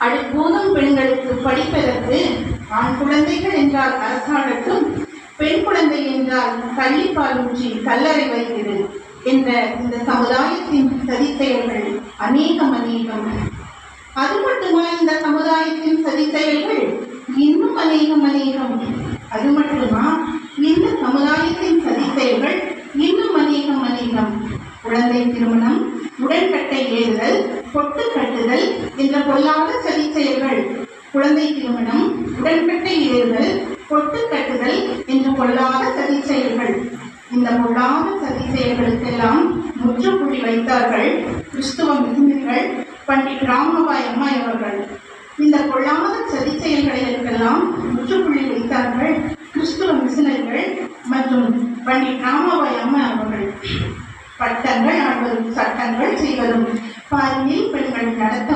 அடுப்போதும் பெண்களுக்கு படிப்பதற்கு ஆண் குழந்தைகள் என்றால் அரசாடட்டும், பெண் குழந்தை என்றால் கள்ளிப்பால் ஊற்றி கல்லறை வைக்கிறது என்ற இந்த சமுதாயத்தின் சதிச்செயல்கள் அநேகம். அது மட்டுமா இந்த சமுதாயத்தின் சதிச்செயல்கள்? இன்னும் அநேகம். அது மட்டுமா இந்த சமுதாயத்தின் சதிச்செயல்கள்? இன்னும் அநேகம். குழந்தை திருமணம், உடன்கட்டை ஏறுதல், பொட்டு கட்டுதல் என்ற பொல்லாத சதிச்செயல்கள். குழந்தை திருமணம், உடன்கட்டை ஏறுதல், பொட்டு கட்டுதல் என்ற பொல்லாத சதிச்செயல்கள். இந்த பொல்லாத சதிச்செயல்களுக்கெல்லாம் முற்றுப்புள்ளி வைத்தார்கள் கிறிஸ்துவ மிஷனரிகள், பண்டிட் ராமபாய் அம்மாள் அவர்கள். இந்த பொல்லாத சதிச்செயல்களுக்கெல்லாம் முற்றுப்புள்ளி வைத்தார்கள் கிறிஸ்துவ மிஷனரிகள் மற்றும் பண்டிட் ராமபாய் அம்மாள் அவர்கள். பட்டங்கள் ஆடுவதும் சட்டங்கள் செய்வதும், பாலியல் பெண்கள் நடத்த